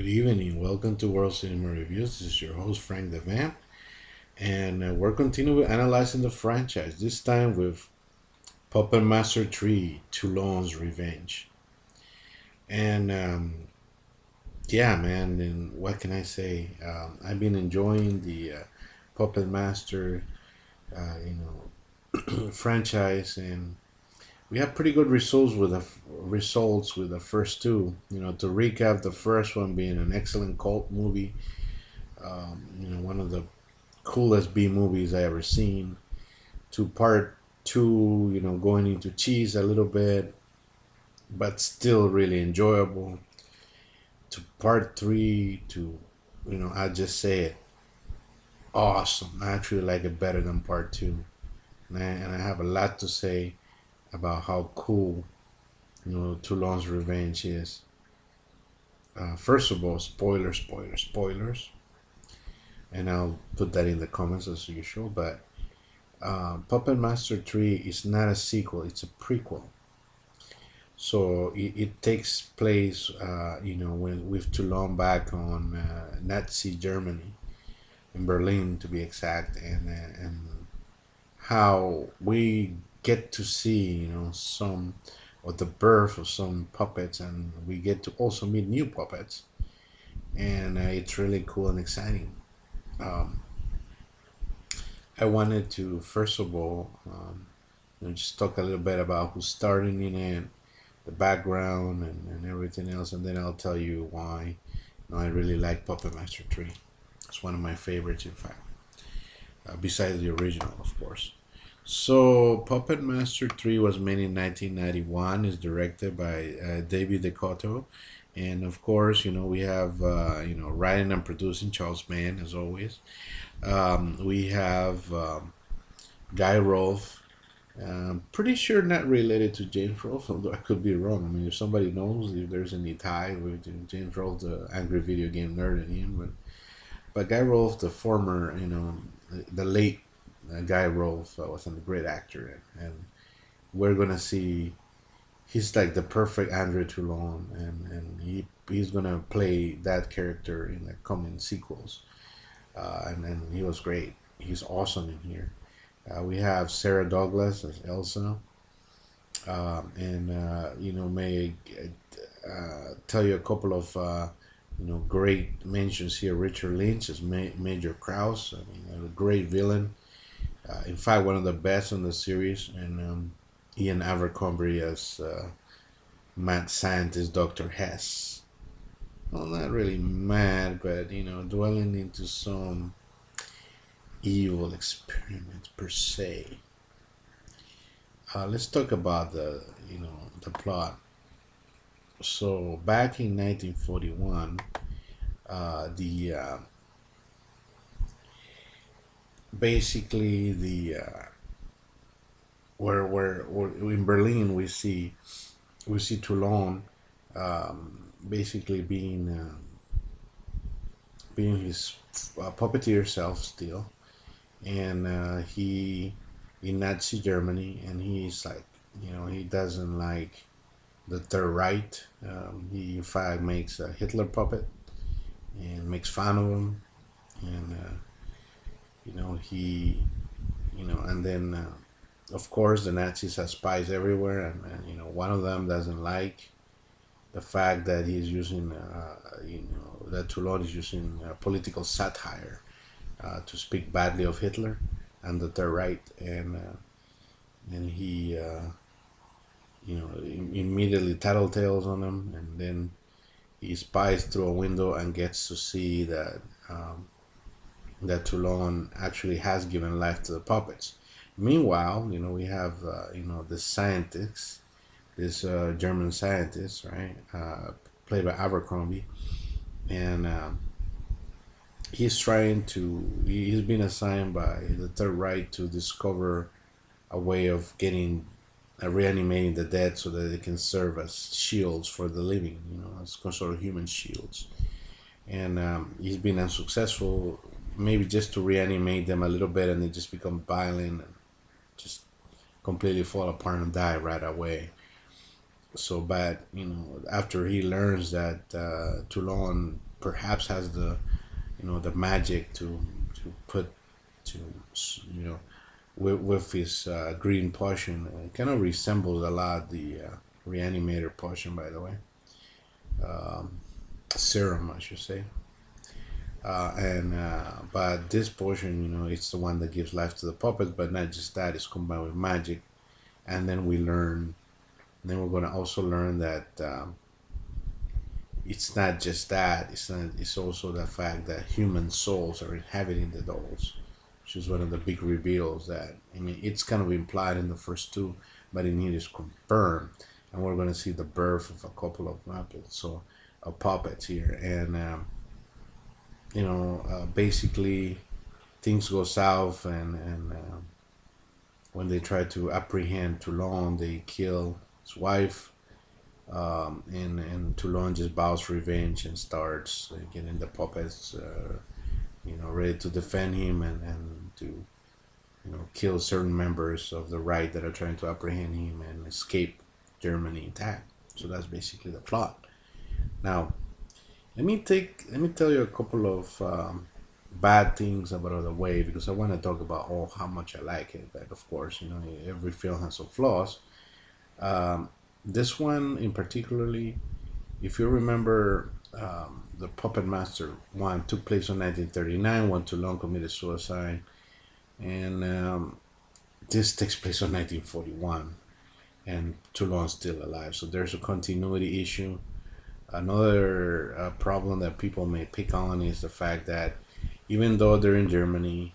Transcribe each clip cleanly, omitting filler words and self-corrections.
Good evening. Welcome to World Cinema Reviews. This is your host, Frank the Vamp, and we're continuing analyzing the franchise, this time with Puppet Master 3 Toulon's Revenge. And yeah, man, and what can I say? I've been enjoying the Puppet Master, franchise, and we have pretty good results with the first two. To recap, the first one being an excellent cult movie, one of the coolest B movies I ever seen. To part two, going into cheese a little bit, but still really enjoyable. To part three, I just say it, awesome. I actually like it better than part two, and I have a lot to say about how cool, Toulon's Revenge is. First of all, spoilers, and I'll put that in the comments as usual. But Puppet Master 3 is not a sequel, it's a prequel. So it takes place, with Toulon back on Nazi Germany, in Berlin to be exact, and how we get to see, some of the birth of some puppets, and we get to also meet new puppets, and it's really cool and exciting. Um, I wanted to first of all, just talk a little bit about who's starting in it, the background, and everything else, and then I'll tell you why. I really like Puppet Master 3. It's one of my favorites, in fact, besides the original, of course. So, Puppet Master 3 was made in 1991, is directed by David DeCotto. And of course, we have, writing and producing Charles Mann, as always. We have Guy Rolfe. Pretty sure not related to James Rolfe, although I could be wrong. I mean, if somebody knows if there's any tie with James Rolfe, the angry video game nerd in him, but Guy Rolfe, the former, the late Guy Rolfe, was a great actor, and we're gonna see he's like the perfect Andre Toulon, and he's gonna play that character in the coming sequels, and he was great. He's awesome in here. We have Sarah Douglas as Elsa, and may tell you a couple of great mentions here. Richard Lynch as Major Krause. I mean, a great villain. In fact, one of the best in the series, and Ian Abercrombie as mad scientist Dr. Hess. Well, not really mad, but dwelling into some evil experiment per se. Let's talk about the plot. So back in 1941, the basically the where in Berlin we see Toulon, basically being his puppeteer self still, and he in Nazi Germany, and he's like, he doesn't like the Third Reich. He in fact makes a Hitler puppet and makes fun of him, and he, and then of course the Nazis have spies everywhere, and one of them doesn't like the fact that he's using, that Toulon is using political satire to speak badly of Hitler and the Third Reich, and he immediately tattletales on him, and then he spies through a window and gets to see that Toulon actually has given life to the puppets. Meanwhile, we have the scientist, this German scientist, right, played by Abercrombie, and he's been assigned by the Third Reich to discover a way of getting reanimating the dead so that they can serve as shields for the living, as sort of human shields. And he's been unsuccessful, maybe just to reanimate them a little bit, and they just become violent and just completely fall apart and die right away. So, but after he learns that Toulon perhaps has the, the magic to put to, you know, with his green potion. It kind of resembles a lot the reanimator potion, by the way. Serum, I should say. And But this potion, it's the one that gives life to the puppet. But not just that; it's combined with magic. And then we learn. Then we're going to also learn that it's not just that. It's not. It's also the fact that human souls are inhabiting the dolls, which is one of the big reveals. That, I mean, it's kind of implied in the first two, but it needs confirmed. And we're going to see the birth of a couple of puppets. So, puppets here, and basically things go south, and when they try to apprehend Toulon, they kill his wife, and Toulon just vows revenge and starts getting the puppets, ready to defend him, and to kill certain members of the right that are trying to apprehend him and escape Germany intact. So that's basically the plot. Now, let me tell you a couple of bad things about the way, because I want to talk about how much I like it. But of course, every film has some flaws. Um, this one in particularly, if you remember, the Puppet Master one took place in 1939 when Toulon committed suicide, and this takes place in 1941, and Toulon's still alive. So there's a continuity issue. Another problem that people may pick on is the fact that even though they're in Germany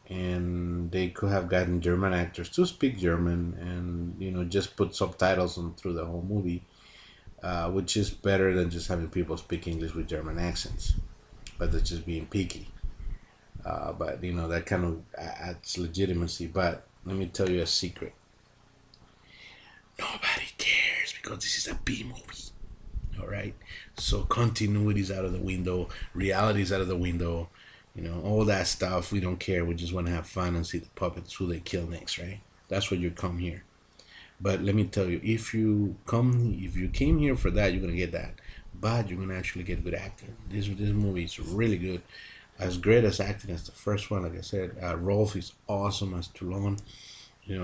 and they could have gotten German actors to speak German and just put subtitles on through the whole movie, which is better than just having people speak English with German accents, but they're just being picky. But that kind of adds legitimacy. But let me tell you a secret: nobody cares because this is a B movie. All right, so continuity's out of the window, reality's out of the window, all that stuff. We don't care. We just want to have fun and see the puppets who they kill next, right? That's what you come here. But let me tell you, if you came here for that, you're gonna get that. But you're gonna actually get good acting. This movie is really good, as great as acting as the first one. Like I said, Rolf is awesome as Toulon. You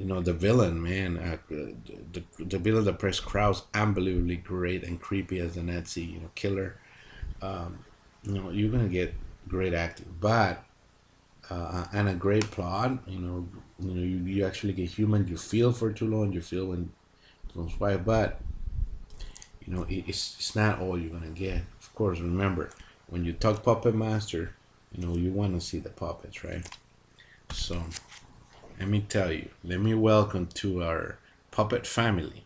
know, the villain, man, the villain that plays Kraus, unbelievably great and creepy as the Nazi, killer. Um, you're gonna get great acting, but and a great plot. You actually get human. You feel for Toulon. You feel when Toulon's wife, but it's not all you're gonna get. Of course, remember when you talk Puppet Master, you want to see the puppets, right? So let me tell you. Let me welcome to our puppet family.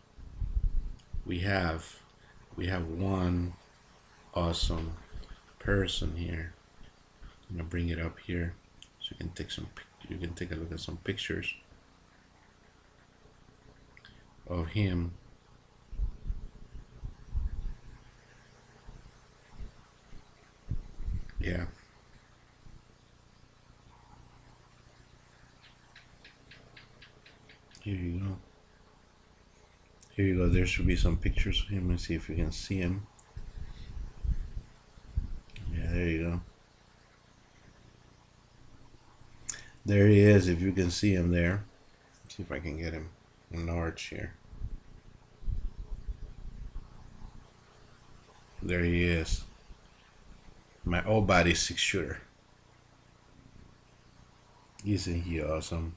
We have one awesome person here. I'm gonna bring it up here so you can take a look at some pictures of him. Yeah, here you go. Here you go. There should be some pictures of him. Let's see if you can see him. Yeah, there you go. There he is. If you can see him there. Let's see if I can get him enlarged here. There he is. My all body six shooter. Isn't he awesome?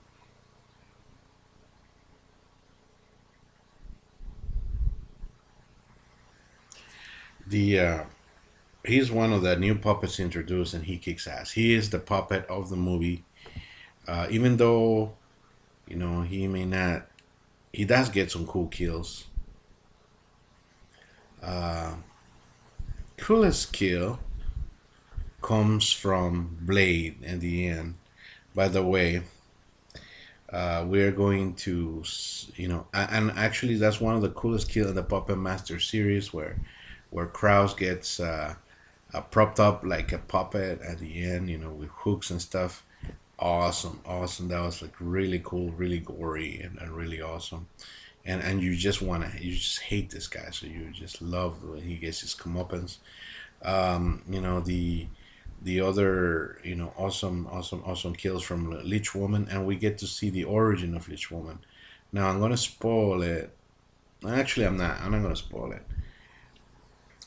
The He's one of the new puppets introduced, and he kicks ass. He is the puppet of the movie. Even though he may not, he does get some cool kills. Uh, Coolest kill comes from Blade at the end. By the way, we're going to, and actually that's one of the coolest kill in the Puppet Master series, where Kraus gets propped up like a puppet at the end, with hooks and stuff. Awesome, awesome. That was like really cool, really gory, and really awesome. and you just hate this guy, so you just love the way he gets his comeuppance. You know, the other, you know, awesome kills from Leech Woman, and we get to see the origin of Leech Woman. Now I'm gonna spoil it. Actually, I'm not gonna spoil it.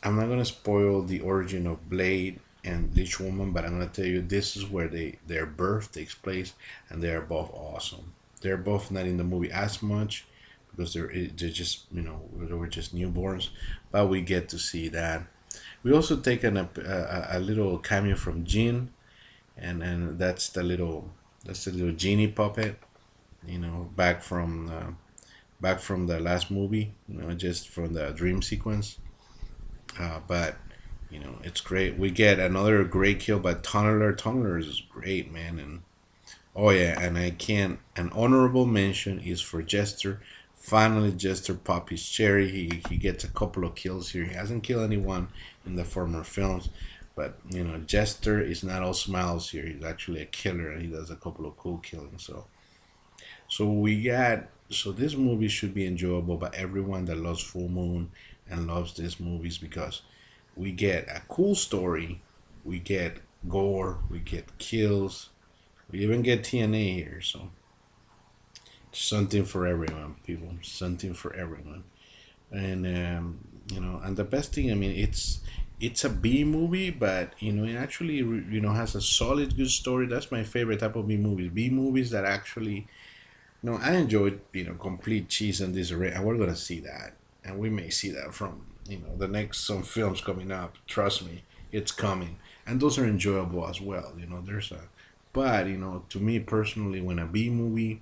I'm not gonna spoil the origin of Blade and Leech Woman, but I'm gonna tell you this is where their birth takes place, and they are both awesome. They're both not in the movie as much because they're just, you know, they were just newborns, but we get to see that. We also take a little cameo from Jean, and that's the little genie puppet, you know, back from the last movie, you know, just from the dream sequence. But you know, it's great. We get another great kill by Tunneler. Tunneler is great, man. And oh yeah, and I can't. An honorable mention is for Jester. Finally, Jester popped his cherry. He gets a couple of kills here. He hasn't killed anyone in the former films, but you know, Jester is not all smiles here. He's actually a killer, and he does a couple of cool killings. So this movie should be enjoyable by everyone that loves Full Moon and loves these movies because we get a cool story, we get gore, we get kills, we even get TNA here. So something for everyone, people. Something for everyone. And you know, and the best thing, I mean, it's a B movie, but you know, it actually you know has a solid, good story. That's my favorite type of B movies. B movies that actually, no, I enjoyed, you know, complete cheese and disarray, and we're gonna see that, and we may see that from, you know, the next some films coming up. Trust me, it's coming, and those are enjoyable as well. You know, but you know, to me personally, when a B movie,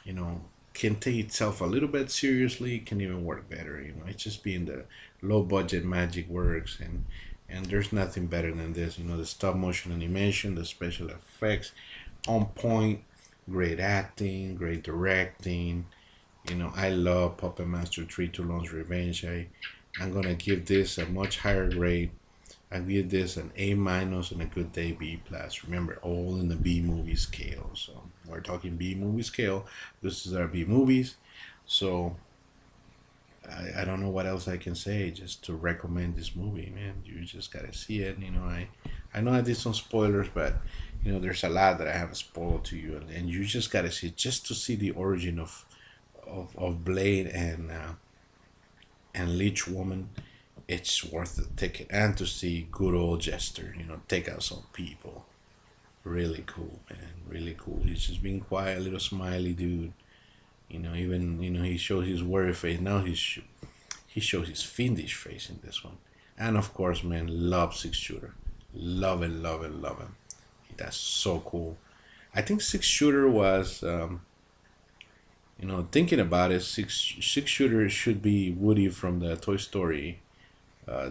you know, can take itself a little bit seriously, it can even work better. You know, it's just being the low budget magic works, and there's nothing better than this. You know, the stop motion animation, the special effects, on point, great acting, great directing. You know, I love Puppet Master 3 Toulon's Revenge. I'm gonna give this a much higher grade. I give this an A minus and a good day B plus. Remember, all in the B movie scale. So we're talking B movie scale. This is our B movies. So I don't know what else I can say just to recommend this movie, man. You just gotta see it. You know, I know I did some spoilers, but you know, there's a lot that I haven't spoiled to you, and you just gotta see it just to see the origin of Blade and Leech Woman. It's worth the ticket, and to see good old Jester, you know, take out some people. Really cool, man. Really cool. He's just being quiet, little smiley dude. You know, even you know he shows his worried face. Now he shows his fiendish face in this one. And of course, man, love six shooter. Love it, love it, love it. That's so cool. I think six shooter was, you know, thinking about it, six shooter should be Woody from the Toy Story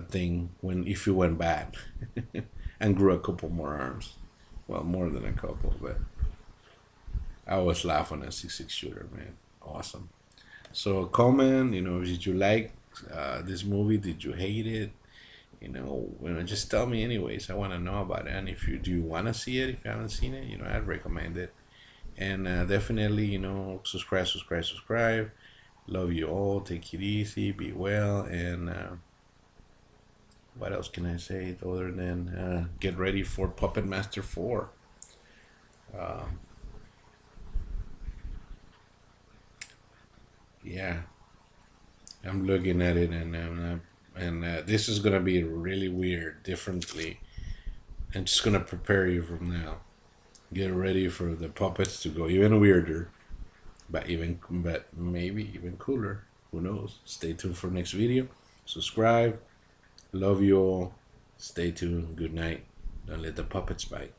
thing when if he went bad and grew a couple more arms. Well, more than a couple, but I was laughing at six shooter, man. Awesome. So comment, you know, did you like this movie? Did you hate it? You know, just tell me anyways. I want to know about it. And if you do want to see it, if you haven't seen it, you know, I'd recommend it. And definitely, you know, subscribe. Love you all. Take it easy. Be well. And what else can I say other than get ready for Puppet Master 4? Uh, yeah, I'm looking at it, and this is gonna be really weird, differently. I'm just gonna prepare you from now. Get ready for the puppets to go even weirder, but maybe even cooler. Who knows? Stay tuned for next video. Subscribe. Love you all. Stay tuned. Good night. Don't let the puppets bite.